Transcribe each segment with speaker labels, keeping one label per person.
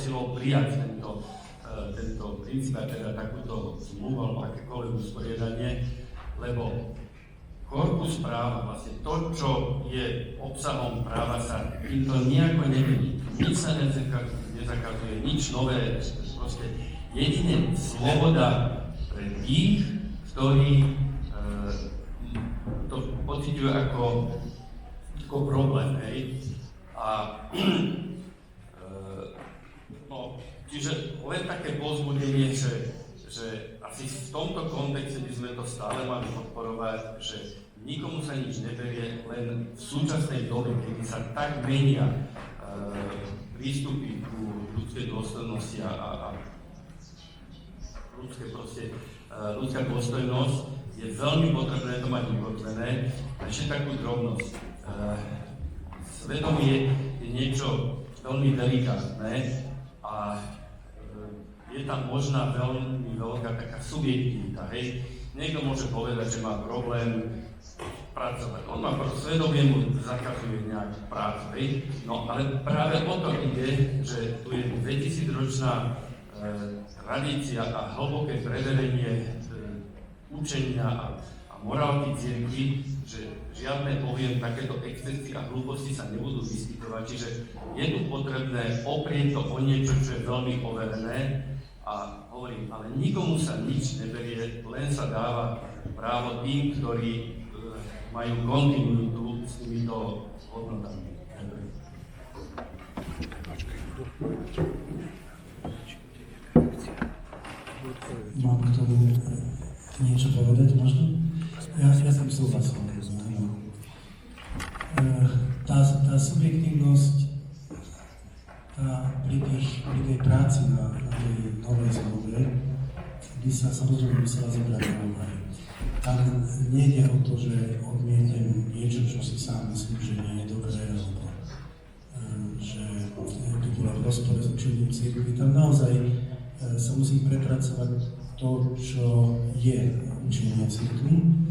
Speaker 1: silou prijať tento princíp, teda takúto zmluvu alebo akékoľvek usporiadanie, lebo korpus práva, vlastne to, čo je obsahom práva, sa týmto nejako nemení. Nič sa nezakazuje, nič nové, proste jedine sloboda pre tých, ktorí to pociťujú ako problém, hej. A čiže len také povzbudenie, že asi v tomto kontexte by sme to stále mali podporovať, že nikomu sa nič neberie, len v súčasnej dobe, kedy sa tak menia prístupy ku ľudskej dôstojnosti a ľudská dôstojnosť, je veľmi potrebné to mať ukotvené. A ešte takú drobnosť. Svedomie je niečo veľmi delikátne a je tam možná veľmi veľká taká subjektivita, hej. Niekto môže povedať, že má problém pracovať. On má svedomie, mu zakazuje nejakú prácu, hej. No ale práve o to ide, že tu je 2000-ročná tradícia a hlboké preverenie učenia a morálky cirkvi, že žiadne, poviem, takéto excesy a hlúposti sa nebudú vyskytovať. Čiže je tu potrebné oprieť to o niečo, čo je veľmi overené. A hovorím, ale nikomu sa nič neberie, len sa dáva právo tým, ktorí majú kontinuitu s týmito hodnotami.
Speaker 2: Mám k tomu niečo povedať, možno? Ja som súhlasil. Tá subjektívnosť pri tej práci na tej novej zmluve by sa samozrejme musela zobrať do úvahy. Tam nejde o to, že odmietem niečo, čo si sám myslím, že nie je dobré, alebo že by bolo v rozpore s učením cirkvi. Tam naozaj sa musí prepracovať to, čo je učenie cirkvi.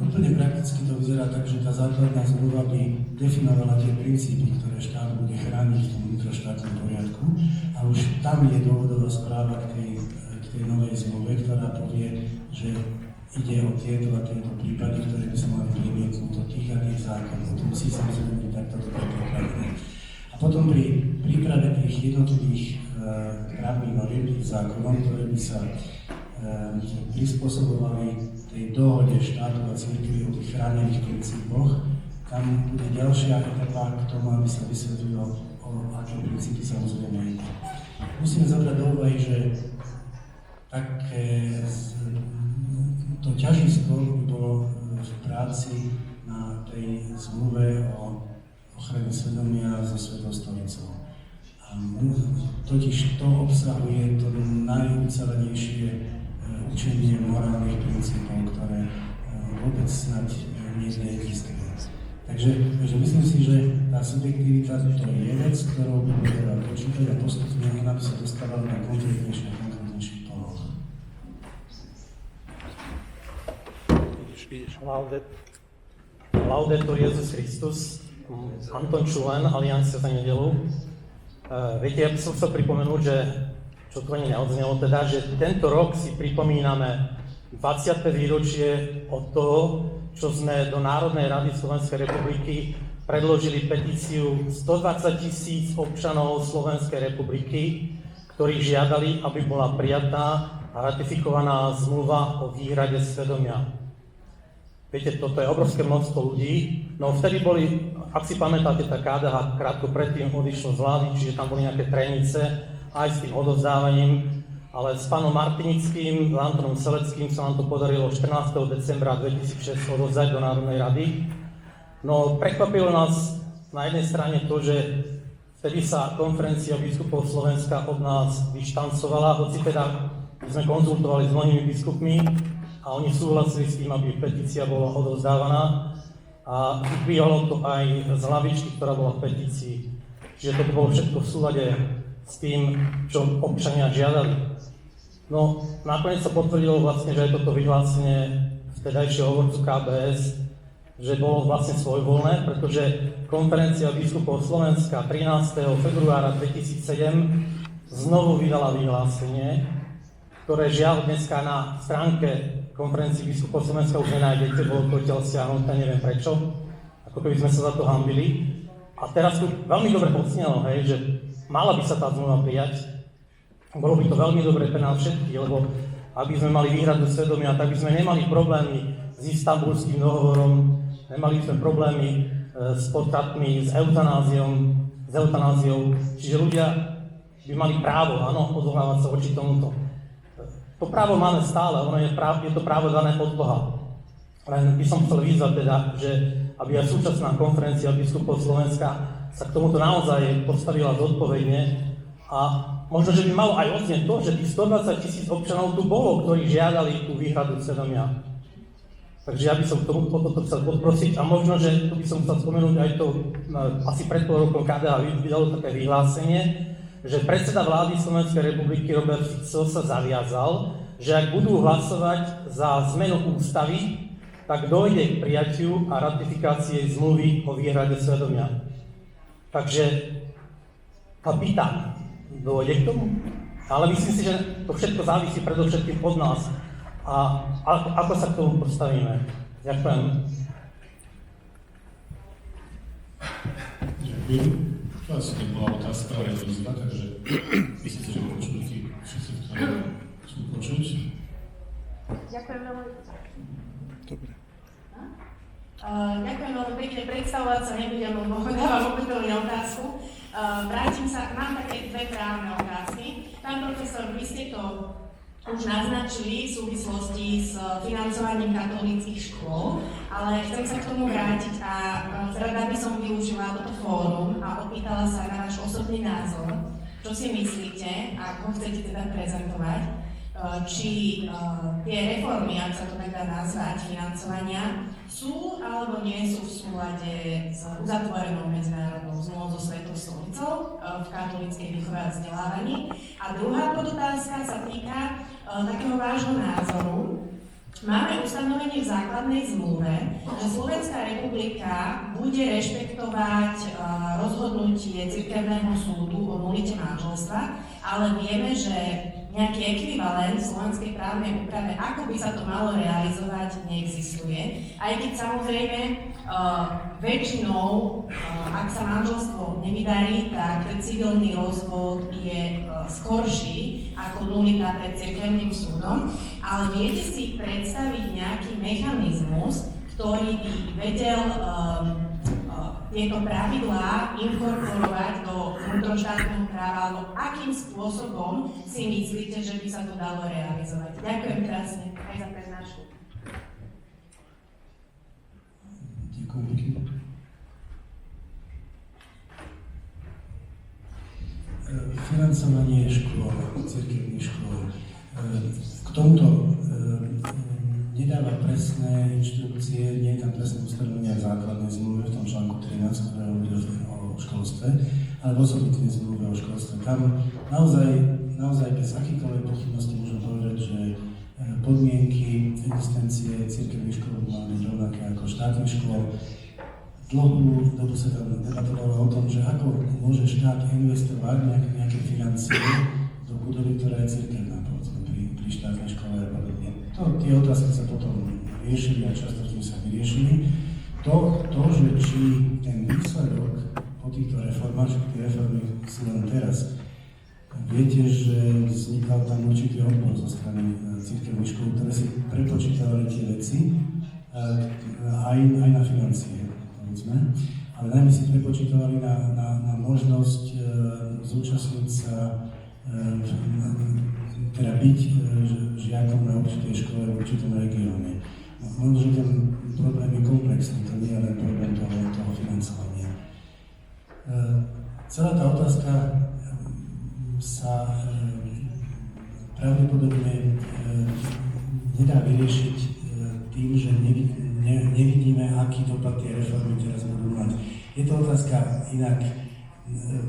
Speaker 2: Úplne prakticky to vyzerá tak, že tá základná zmluva by definovala tie princípy, ktoré štát bude chrániť v tom vnútroštátnom poriadku, a už tam je dôvodová správa k tej novej zmluve, ktorá povie, že ide o tieto a tieto prípady, ktoré by sa mali primietnúť do tých a tých zákonov. To musí samozrejme byť takto dobre pripravené. A potom pri príprave tých jednotlivých právnych noriem, tých zákonov, ktoré by sa prispôsobovali tej dohode štátu a cirkvi o tých chránených princípoch, tam bude ďalšia etapa k tomu, aby sa vysvetlilo, o aké princípy samozrejme ide. Musíme zobrať do úvahy, že také to ťažisko by bolo v práci na tej zmluve o ochrane svedomia so Svetou stolicou. Totiž to obsahuje to najucelenejšie učenie morálnych princípov, ktoré vôbec snad neexistuje. Takže myslím si, že tá subjektivita to je vec, ktorou by treba počítať a postupne ona by sa dostávala na konkrétnejšie poloh.
Speaker 3: Laudetur Jesus Christus, Anton Čulen, Aliancia za nedelu. Viete, ja by som chcel pripomenúť, že čo tu ani neodznelo, teda, že tento rok si pripomíname 20. výročie od toho, čo sme do Národnej rady Slovenskej republiky predložili petíciu 120 000 občanov Slovenskej republiky, ktorí žiadali, aby bola prijatá a ratifikovaná zmluva o výhrade svedomia. Viete, toto je obrovské množstvo ľudí, no vtedy boli, ak si pamätáte, tá KDH krátko predtým odišlo z vlády, čiže tam boli nejaké trenice, aj s tým odovzdávaním, ale s pánom Martinickým, s Antonom Seleckým sa nám to podarilo 14. decembra 2006 odovzdať do Národnej rady. No prekvapilo nás na jednej strane to, že vtedy sa konferencia biskupov Slovenska od nás vyštancovala, hoci teda sme konzultovali s mnohými biskupmi a oni súhlasili s tým, aby petícia bola odovzdávaná a vypíhalo to aj z hlavičky, ktorá bola v petícii. Čiže to bolo všetko v súlade s tým, čo občania žiadali. No, nakoniec sa potvrdilo vlastne, že aj toto vyhlásenie vtedajšieho hovorcu KBS, že bolo vlastne svojvoľné, pretože konferencia biskupov Slovenska 13. februára 2007 znovu vydala vyhlásenie, ktoré žiaľ dneska na stránke konferencii biskupov Slovenska už nenájdete, bolo to odtiaľ stiahnuté, neviem prečo, ako keby sme sa za to hanbili. A teraz tu veľmi dobre odznelo, hej, že mala by sa tá zmluva prijať. Bolo by to veľmi dobre pre nás všetkých, lebo aby sme mali výhradu svedomia, tak by sme nemali problémy s Istanbulským dohovorom, nemali sme problémy s potratmi, s eutanáziou, čiže ľudia by mali právo, áno, odvolávať sa voči tomuto. To právo máme stále, je to právo dané od Boha. Len by som chcel vyzvať teda, že aby aj súčasná konferencia biskupov Slovenska sa k tomuto naozaj postavila zodpovedne a možno, že by malo aj odznieť to, že tých 120 000 občanov tu bolo, ktorí žiadali tú výhradu svedomia. Takže ja by som toto chcel podprosiť a možno, že tu by som chcel spomenúť aj to, asi pred pol rokom KDH vydalo také vyhlásenie, že predseda vlády Slovenskej republiky Robert Fico sa zaviazal, že ak budú hlasovať za zmenu ústavy, tak dojde k prijatiu a ratifikácie zmluvy o výhrade svedomia. Takže pýtam, dojde k tomu? Ale myslím si, že to všetko závisí predovšetkým od nás. A ako sa k tomu postavíme? Ďakujem.
Speaker 4: Ďakujem. To asi nebola otázka, ale je to výzva, takže myslím si, že počuli všetci, ktorí chcú počuť.
Speaker 5: Ďakujem veľmi.
Speaker 4: Dobre.
Speaker 5: Ďakujem veľmi pekne, predstavovať sa nebudem, lebo dávam opätovne otázku. Vrátim sa, mám také dve právne otázky. Pán profesor, vy ste to už naznačili v súvislosti s financovaním katolíckych škôl, ale chcem sa k tomu vrátiť a rada by som využila toto fórum a opýtala sa na váš osobný názor. Čo si myslíte, ak ho chcete teda prezentovať, či tie reformy, ak sa to tak dá nazvať, financovania, sú alebo nie sú v súlade s uzatvorenou medzinárodnou zmluvou so Svetou stolicou v katolíckej výchove a vzdelávaní. A druhá podotázka sa týka takého vášho názoru. Máme ustanovenie v základnej zmluve, že Slovenská republika bude rešpektovať rozhodnutie cirkevného súdu o nulite manželstva, ale vieme, že nejaký ekvivalent v slovenskej právnej úprave, ako by sa to malo realizovať, neexistuje. Aj keď samozrejme väčšinou, ak sa manželstvo nevydarí, tak civilný rozvod je skorší ako nulita pred cirkevným súdom, ale viete si predstaviť nejaký mechanizmus, ktorý by vedel tieto pravidlá inkorporovať do vnútroštátneho práva, alebo akým spôsobom si myslíte, že by sa to dalo realizovať? Ďakujem krásne aj za prednášku.
Speaker 2: Ďakujem pekne. Financovanie škôl, cirkevných škôl. K tomuto nedáva presné inštrukcie, nie je tam presné ustanovenia v základnej zmluve, v tom článku 13, ktoré hovorí o školstve, ale v osobitnej zmluve o školstve. Tam naozaj bez akýkoľvek pochybnosti môžem povedať, že podmienky existencie cirkevných škôl mali byť rovnaké ako štátnych škôl. Dlhú dobu sa tam debatovalo o tom, že ako môže štát investovať nejaké financie do budovy, ktorá je cirkevná, povedzme, pri štátnej škole a podobne. Tie otázky sa potom riešili a často sme sa vyriešili. To, že či ten výsledok po týchto reformách, že tie reformy sú len teraz, viete, že vznikal tam určitý odpor zo strany cirkevných škôl, ktoré si prepočítavali tie veci aj na financie, povedzme, ale najmä si prepočítavali na možnosť zúčastniť sa, teda byť žiakom na určitej škole v určitom regióne. Možno, že ten problém je komplexný, to nie je len problém toho financovania. Celá tá otázka sa pravdepodobne nedá vyriešiť tým, že nevidíme, aký dopad tie reformy teraz budú mať. Je to otázka inak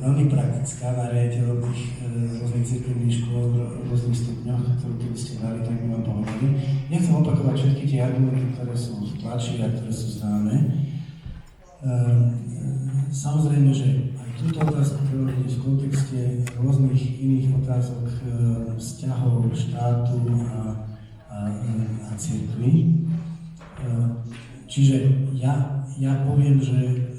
Speaker 2: veľmi praktická na riaditeľov tých rôznych cirkevných škôl v rôznych stupňoch, ktorú tu ste dali, tak by vám povedali. Nechcem opakovať všetky tie argumenty, ktoré sú v tlači a ktoré sú známe. Samozrejme, že aj túto otázku treba vidieť v kontexte rôznych iných otázok vzťahov štátu a cirkvi. Čiže ja poviem, že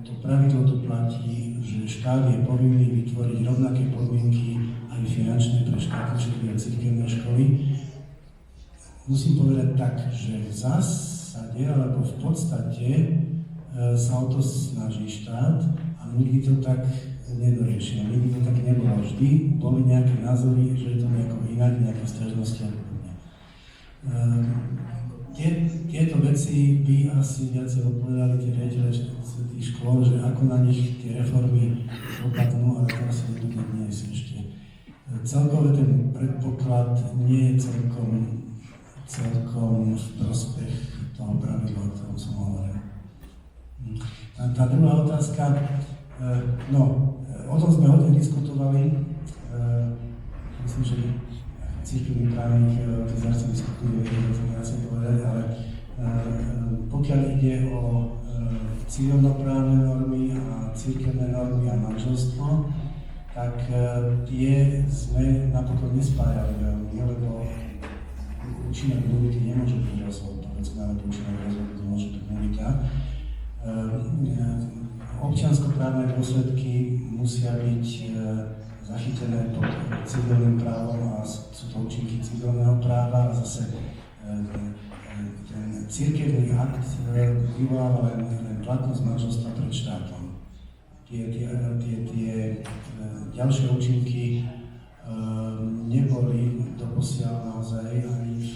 Speaker 2: to pravidlo tu platí, že štát je povinný vytvoriť rovnaké podmienky aj finančné pre štátne a cirkevné školy. Musím povedať tak, že v zásade alebo v podstate sa o to snaží štát a nikdy to tak nedoriešil. Nikdy to tak nebolo. Vždy boli nejaké názory, že je to nejako inak, nejaké sťažnosti a podobne. Tieto veci by asi viacej odpovedali tie riaditeľe tých škôl, že ako na nich tie reformy dopadnú, ale teraz sa nebudem dnes ešte. Celkové ten predpoklad nie je celkom v prospech toho pravidla, o ktorom som hovoril. Tá druhá otázka, o tom sme hodne diskutovali, myslím, že cirkevný právnik z arcibiskupy nevie to viacej povedať, ale pokiaľ ide o civilnoprávne normy a cirkevné normy a manželstvo, tak tie sme napokon nespájali veľmi, lebo účinok nulity nemôže byť rozvod, povedzme, ale účinok rozvodu môže byť nulita. Občianskoprávne dôsledky musia byť zachytené pod civilným právom a sú to účinky civilného práva a zase ten cirkevný akt vyvoláva len platnosť manželstva pred štátom. Tie ďalšie účinky neboli doposiaľ naozaj ani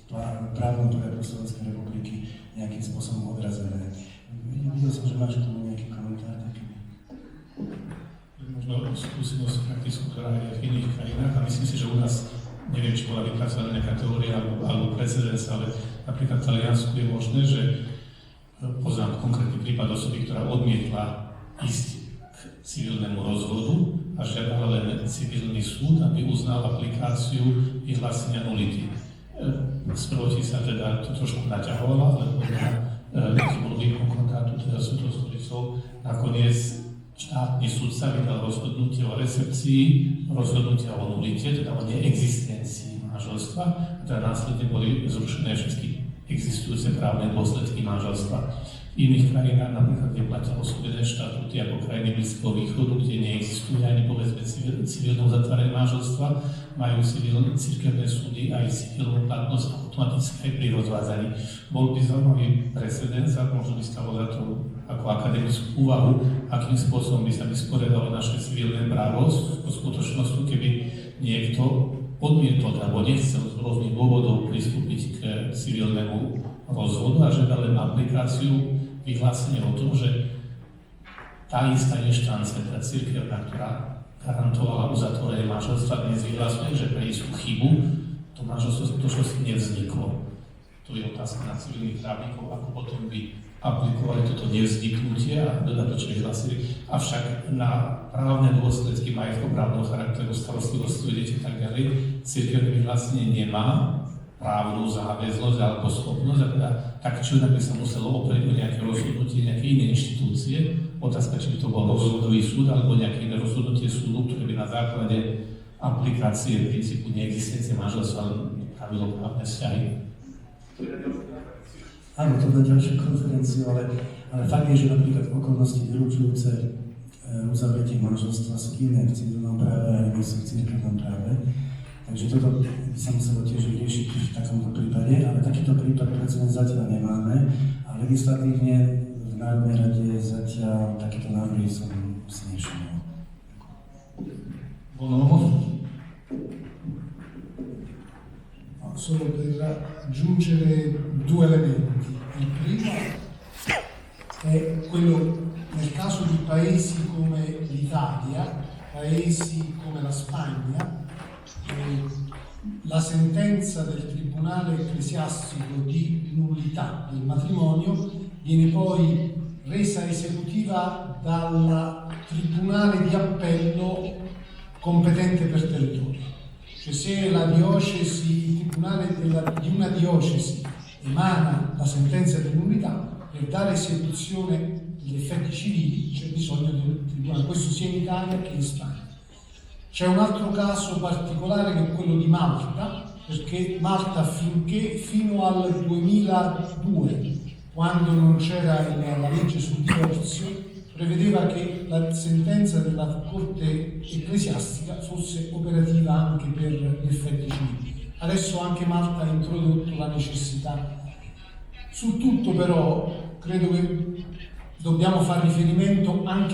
Speaker 2: v právnom poriadku Slovenskej republiky nejakým spôsobom odrazené. Videl som, že máš k tomu nejaký komentár taký.
Speaker 4: Možno skúsenosť praktickú, ktorá je v iných krajinách a myslím si, že u nás, neviem, či bola vypracovaná nejaká teória alebo precedens, ale napríklad v Taliansku je možné, že poznám konkrétny prípad osoby, ktorá odmietla ísť k civilnému rozvodu a žiadala len civilný súd, aby uznal aplikáciu vyhlásenia nulity. Sproti sa teda to trošku naťahovalo, ale podľa nejakým konkordátu, teda súdov s Stolicou, nakoniec štátny súdca vydal rozhodnutie o recepcii, rozhodnutie o nulite, teda o neexistencii manželstva, a teda následne boli zrušené všetky existujúce právne dôsledky manželstva. V iných krajinách napríklad neplatia osobné štatúty ako krajiny Blízkeho východu, kde neexistuje ani povedzme civilné uzatváranie manželstva, majú cirkevné súdy aj civilnú platnosť automaticky aj pri rozvádzaní. Bol by zaujímavý precedens a možno by stalo za to ako akademickú úvahu, akým spôsobom by sa vysporiadalo naše civilné právo v skutočnosti, keby niekto odmietol alebo nechcel z rôznych dôvodov pristúpiť k civilnému rozvodu a žiadal len aplikáciu vyhlásenie o tom, že tá istá inštancia, tá cirkevná, ktorá garantovala uzatvorenie manželstva, dnes vyhlásuje, že pre istú chybu to manželstvo v skutočnosti nevzniklo. To je otázka na civilných právnikov, ako potom by aplikovali toto nevzniknutie a dodatočne vyhlásili. Avšak na právne dôsledky majetkoprávneho charakteru, starostlivosti o deti a tak ďalej, cirkevné vyhlásenie nemá právnu záväznosť alebo schopnosť, a teda tak či by sa muselo oprieť o nejaké rozhodnutie nejaké iné inštitúcie. Otázka, či by to bol rozhodový súd alebo nejaké iné rozhodnutie súdu, ktoré by na základe aplikácie princípu neexistencie manželstva pravilo právne vzťahy.
Speaker 2: Áno, to na ďalšiu konferenciu, ale fakt je, že napríklad okolnosti vylučujúce uzavretie manželstva sú iné v civilnom práve a iné sú v cirkevnom práve. Takže toto by sa muselo tiež vyriešiť v takomto prípade, ale takýto prípad predsa zatiaľ nemáme a legislatívne v Národnej rade zatiaľ takéto návrhy som si nešiel.
Speaker 6: Solo per aggiungere due elementi. Il primo è quello nel caso di paesi come l'Italia, paesi come la Spagna, la sentenza del Tribunale ecclesiastico di nullità del matrimonio viene poi resa esecutiva dal tribunale di appello competente per territorio. Cioè se la diocesi, il tribunale di una diocesi emana la sentenza di nullità, per dare esecuzione degli effetti civili c'è bisogno di un tribunale, questo sia in Italia che in Spagna. C'è un altro caso particolare che è quello di Malta, perché Malta fino al 2002, quando non c'era la legge sul divorzio, prevedeva che la sentenza della Corte ecclesiastica fosse operativa anche per gli effetti civili. Adesso anche Malta ha introdotto la necessità. Su tutto però credo che dobbiamo fare riferimento anche alla